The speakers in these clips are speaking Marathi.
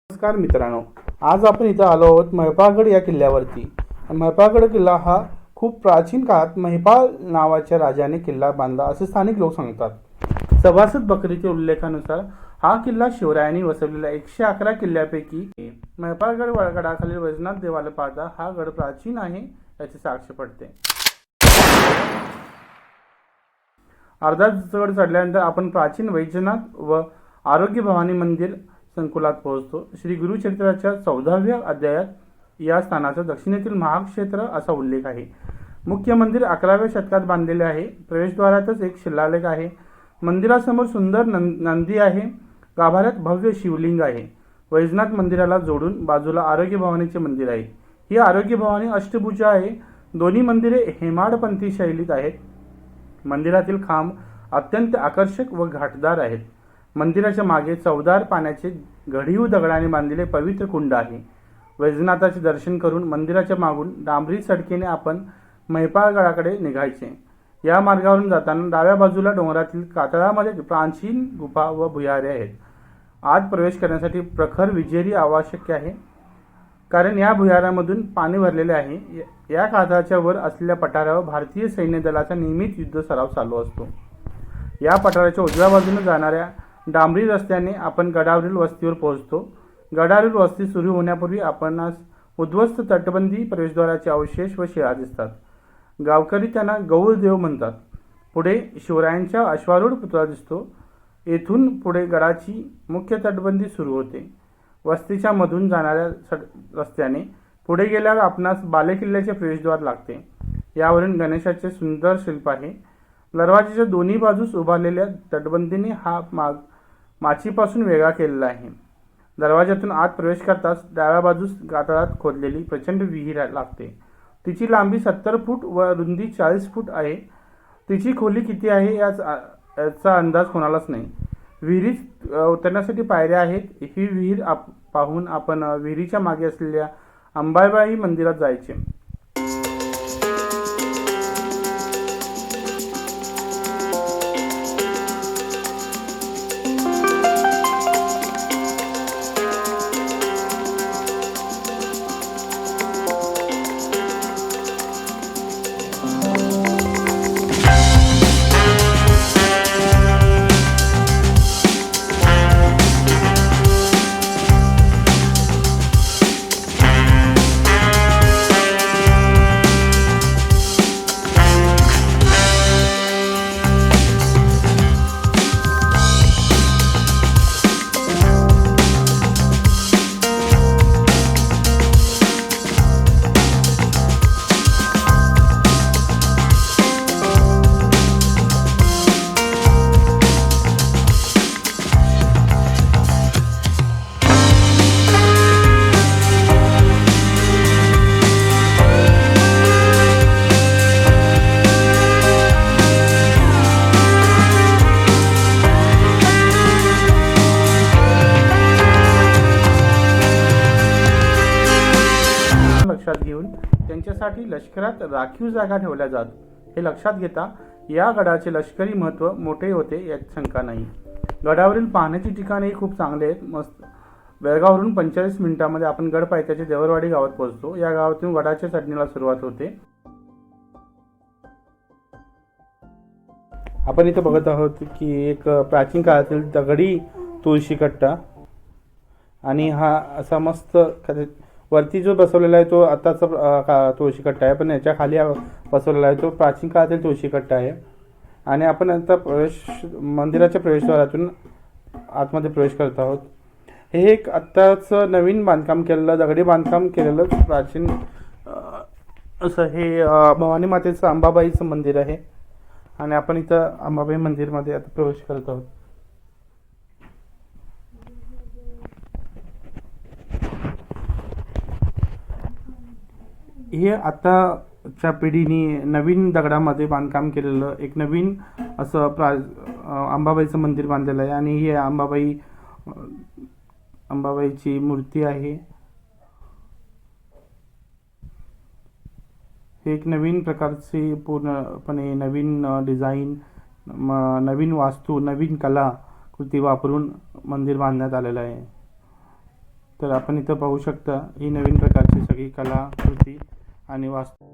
नमस्कार मित्रांनो, आज आपण इथं आलो आहोत महिपाळगड या किल्ल्यावरती. महिपाळगड किल्ला हा खूप प्राचीन काळात महिपाळ नावाच्या राजाने किल्ला बांधला असे स्थानिक लोक सांगतात. सभासद बकरीच्या उल्लेखानुसार हा किल्ला शिवरायांनी वसवलेल्या 111 किल्ल्यापैकी महिपाळगड गडाखालील वैजनाथ देवाला पाहता हा गड प्राचीन आहे याची साक्ष पडते. अर्धा गड चढल्यानंतर आपण प्राचीन वैजनाथ व आरोग्य भवानी मंदिर संकुलात पोहोचतो. श्री गुरुचरित्राच्या 14व्या अध्यायात या स्थानाचा दक्षिणेतील महाक्षेत्र असा उल्लेख आहे. मुख्य मंदिर 11व्या शतकात बांधलेले आहे. प्रवेशद्वारातच एक शिलालेख आहे. मंदिरासमोर सुंदर नंदी आहे. गाभाऱ्यात भव्य शिवलिंग आहे. वैजनाथ मंदिराला जोडून बाजूला आरोग्य भवानीचे मंदिर आहे. ही आरोग्य भवानी अष्टभुजा आहे. दोन्ही मंदिरे हेमाडपंथी शैलीत आहेत. मंदिरातील खांब अत्यंत आकर्षक व घाटदार आहेत. मंदिराच्या मागे चवदार पाण्याचे घडीव दगडाने बांधलेले पवित्र कुंड आहे. वैजनाथाचे दर्शन करून मंदिराच्या मागून डांबरी सडकेने आपण महिपाळगडाकडे निघायचे. या मार्गावरून जाताना डाव्या बाजूला डोंगरातील कातळामध्ये प्राचीन गुफा व भुयारे आहेत. आत प्रवेश करण्यासाठी प्रखर विजेरी आवश्यक आहे, कारण या भुयारामधून पाणी भरलेले आहे. या कातळाच्या वर असलेल्या पठारावर भारतीय सैन्य दलाचा नियमित युद्ध सराव चालू असतो. या पठाराच्या उजव्या बाजूने जाणाऱ्या डांबरी रस्त्याने आपण गडावरील वस्तीवर पोहोचतो. गडावरील वस्ती सुरू होण्यापूर्वी आपणास उद्ध्वस्त तटबंदी प्रवेशद्वाराचे अवशेष व शिळा दिसतात. गावकरी त्यांना गौळदेव म्हणतात. पुढे शिवरायांच्या अश्वारूढ पुतळा दिसतो. येथून पुढे गडाची मुख्य तटबंदी सुरू होते. वस्तीच्या मधून जाणाऱ्या रस्त्याने पुढे गेल्यावर आपणास बालेकिल्ल्याचे प्रवेशद्वार लागते. यावरून गणेशाचे सुंदर शिल्प आहे. दरवाजाच्या दोन्ही बाजूस उभारलेल्या तटबंदीने हा माग माचीपासून वेगळा केलेला आहे. दरवाजातून आत प्रवेश करताच डाव्या बाजूस गातळात खोदलेली प्रचंड विहीर लागते. तिची लांबी 70 फूट व रुंदी 40 फूट आहे. तिची खोली किती आहे याचा अंदाज कोणालाच नाही. विहिरीत उतरण्यासाठी पायऱ्या आहेत. ही विहीर पाहून आपण विहिरीच्या मागे असलेल्या अंबाबाई मंदिरात जायचे. लक्षात घेऊन त्यांच्यासाठी लष्करात राखीव जागा ठेवल्या जात. हे लक्षात घेता या गडाचे लष्करी महत्त्व मोठे होते यात शंका नाही. गडावरील पाहण्याची ठिकाणेही खूप चांगले आहेत. मस्त बेळगाववरून 45 मिनिटांमध्ये आपण गड पायथ्याच्या देवरवाडी गावात पोहोचतो. या गावातून गडाच्या चढणीला सुरुवात होते. आपण इथं बघत आहोत की एक प्राचीन काळातील दगडी तुळशी कट्टा आणि हा असा मस्त वरती जो बसवलेला आहे तो आताचा तुळशी कट्टा आहे, पण याच्या खाली बसवलेला आहे तो प्राचीन काळातील तुळशी कट्टा आहे. आणि आपण आता मंदिराच्या प्रवेशद्वारातून आतमध्ये प्रवेश करत आहोत. हे एक आत्ताच नवीन बांधकाम केलेलं दगडी बांधकाम केलेलं प्राचीन असं हे भवानी मातेचं अंबाबाईचं मंदिर आहे. आणि आपण इथं अंबाबाई मंदिरमध्ये आता प्रवेश करत आहोत. हे आताच्या पिढीने नवीन दगडामध्ये बांधकाम केलेलं एक नवीन असं अंबाबाईचं मंदिर बांधलेलं आहे. आणि ही अंबाबाईची मूर्ती आहे. हे एक नवीन प्रकारची पूर्णपणे नवीन डिझाईन, नवीन वास्तू, नवीन कला कृती वापरून मंदिर बांधण्यात आलेलं आहे. तर आपण इथं पाहू शकता ही नवीन प्रकारची सगळी कलाकृती आणि वास्तू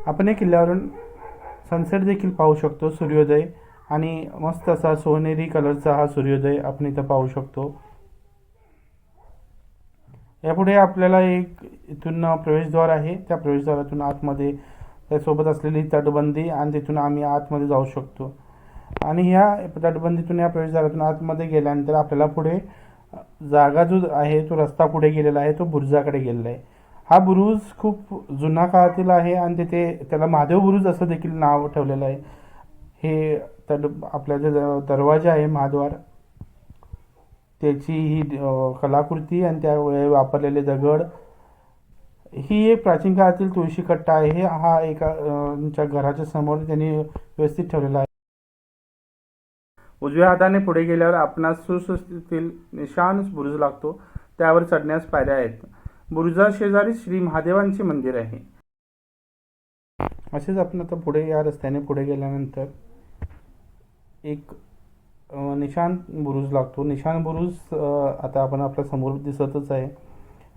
आपण या किल्ल्यावरून सनसेट देखील पाहू शकतो, सूर्योदय, आणि मस्त असा सोनेरी कलरचा हा सूर्योदय आपण इथं पाहू शकतो. यापुढे आपल्याला एक इथून प्रवेशद्वार आहे, त्या प्रवेशद्वारातून आतमध्ये त्यासोबत असलेली तटबंदी आणि तिथून आम्ही आतमध्ये जाऊ शकतो. आणि ह्या तटबंदीतून या प्रवेशद्वारातून आतमध्ये गेल्यानंतर आपल्याला पुढे जागा जो आहे, तो रस्ता पुढे गेलेला आहे, तो बुरुजाकडे गेलेला आहे. हा बुरुज खूप जुना काळातील आहे आणि तिथे त्याला महादेव बुरुज असं देखील नाव ठेवलेलं आहे. हे आपल्या जे दरवाजा आहे महाद्वार, त्याची ही कलाकृती आणि त्यावेळी वापरलेले दगड, ही एक प्राचीन काळातील तुळशी कट्टा आहे. हा एका घराच्या समोर त्यांनी व्यवस्थित ठेवलेला आहे. उजव्या हाताने पुढे गेल्यावर आपणास सुस्थितीतील निशाण बुरुज लागतो, त्यावर चढण्यास पायऱ्या आहेत. बुरुजा शेजारी श्री महादेवांचे मंदिर आहे. असेच आपण आता पुढे या रस्त्याने पुढे गेल्यानंतर एक निशाण बुरुज लागतो. निशाण बुरुज आता आपण आपल्या समोर दिसतच आहे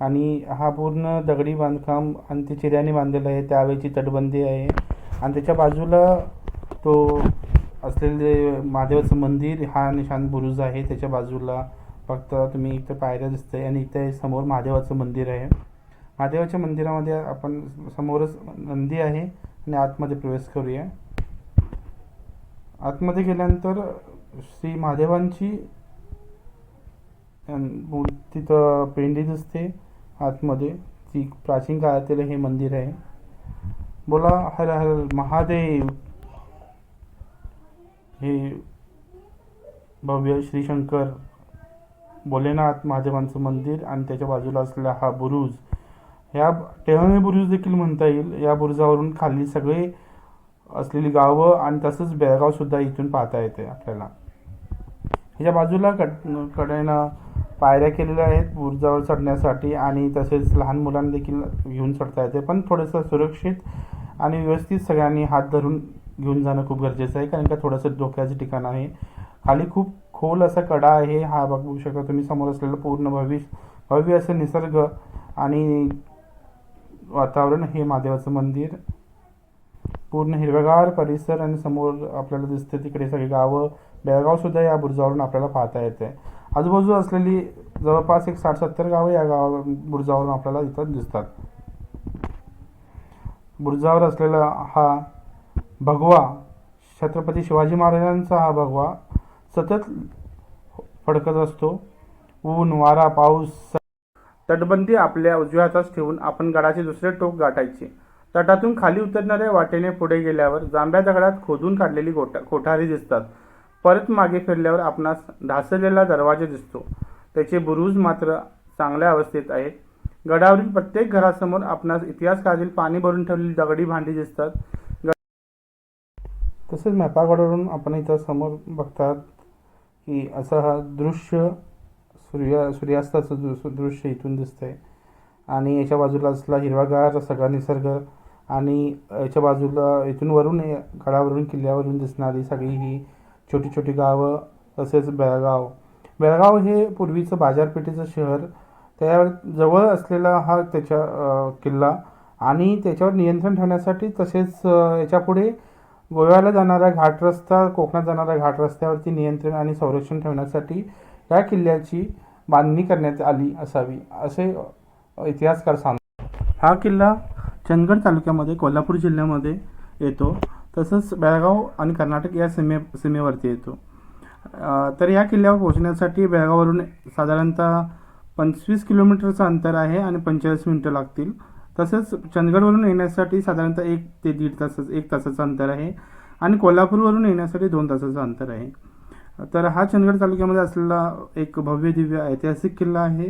आणि हा पूर्ण दगडी बांधकाम आणि ते चिऱ्याने बांधलेलं आहे. त्यावेळची तटबंदी आहे आणि त्याच्या बाजूला तो असलेले महादेवाचं मंदिर, हा निशाण बुरुज आहे. त्याच्या बाजूला फक्त तुम्ही इथं पायऱ्या दिसते आणि इथे समोर महादेवाचं मंदिर आहे. महादेवाच्या मंदिरामध्ये आपण समोरच नंदी आहे आणि आतमध्ये प्रवेश करूया. आतमध्ये गेल्यानंतर श्री महादेवांची तिथं पेंडी दिसते आतमध्ये, ती प्राचीन काळातील हे मंदिर आहे. बोला हर हर महादेव. हे भव्य श्री शंकर भोलेनाथ महादेवांचं मंदिर आणि त्याच्या बाजूला असलेला हा बुरुज, ह्या टेहळणी बुरुज देखील म्हणता येईल. या बुरुजावरून खाली सगळे असलेली गावं आणि तसंच बेळगाव सुद्धा इथून पाहता येते आपल्याला. ह्याच्या बाजूला कडेनं पायऱ्या केलेल्या आहेत बुरुजावर चढण्यासाठी आणि तसेच लहान मुलांना देखील घेऊन चढता येते, पण थोडंसं सुरक्षित आणि व्यवस्थित सगळ्यांनी हात धरून घेऊन जाणं खूप गरजेचं आहे, कारण का थोडंसं धोक्याचं ठिकाण आहे. खाली खूप खोल असा कडा आहे. हा बघू शकता तुम्ही समोर असलेलं पूर्ण भव्य असं निसर्ग आणि वातावरण, हे महादेवाचं मंदिर, पूर्ण हिरवेगार परिसर आणि समोर आपल्याला दिसते तिकडे सगळी गावं. बेळगाव सुद्धा या बुरुजावरून आपल्याला पाहता येते. आजूबाजूला असलेली जवळपास एक 60-70 गावं या बुरुजावरून आपल्याला इथं दिसतात. बुरुजावर असलेला हा भगवा, छत्रपती शिवाजी महाराजांचा हा भगवा सतत फडकत असतो. ऊन, वारा, पाऊस. तटबंदी आपल्या उजव्या हातात ठेवून आपण गडाचे दुसरे टोक गाठायचे. तटातून खाली उतरणाऱ्या वाटेने पुढे गेल्यावर जांभ्या दगडात खोदून काढलेली कोठारी दिसतात. परत मागे फिरल्यावर आपणास ढासळलेला दरवाजा दिसतो. त्याचे बुरुज मात्र चांगल्या अवस्थेत आहेत. गडावरील प्रत्येक घरासमोर आपणास इतिहास काळातील पाणी भरून ठेवलेली दगडी भांडी दिसतात. तसेच मॅपागडवरून आपण इथं समोर बघतात की असं हा दृश्य सूर्यास्ताचं दृश्य इथून दिसतंय आणि याच्या बाजूला असला हिरवागार सगळा निसर्ग आणि याच्या बाजूला इथून वरून गडावरून किल्ल्यावरून दिसणारी सगळी ही छोटी छोटी गावं. तसेच बेळगाव हे पूर्वीचं बाजारपेठेचं शहर, त्यावर जवळ असलेला हा त्याच्या किल्ला आणि त्याच्यावर नियंत्रण ठेवण्यासाठी, तसेच याच्यापुढे गोव्याला जाणारा घाट रस्ता, कोकणात जाणाऱ्या घाट रस्त्यावरती नियंत्रण आणि संरक्षण ठेवण्यासाठी या किल्ल्याची बांधणी करण्यात आली असावी असे इतिहासकार सांगतात. हा किल्ला चंदगड तालुक्यामध्ये कोल्हापूर जिल्ह्यामध्ये येतो, तसंच बेळगाव आणि कर्नाटक या सीमेवरती येतो. तर या किल्ल्यावर पोहोचण्यासाठी बेळगाववरून साधारणतः 25 किलोमीटरचं अंतर आहे आणि 45 मिनिटं लागतील. तसंच चंदगडवरून येण्यासाठी साधारणतः 1 ते 1.5 तासाचं अंतर आहे आणि कोल्हापूरवरून येण्यासाठी 2 तासाचं अंतर आहे. तर हा चंदगड तालुक्यामध्ये असलेला एक भव्य दिव्य ऐतिहासिक किल्ला आहे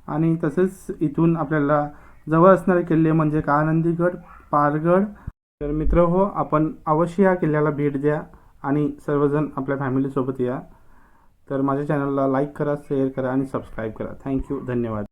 आणि तसेच इथून आपल्याला जवळ असणारे किल्ले म्हणजे काळानंदीगड, पारगड. तर मित्र हो, आपण अवश्य या किल्ल्याला भेट द्या आणि सर्वजण आपल्या फॅमिलीसोबत या. तर माझ्या चॅनलला लाईक करा, शेअर करा आणि सबस्क्राईब करा. थँक्यू, धन्यवाद.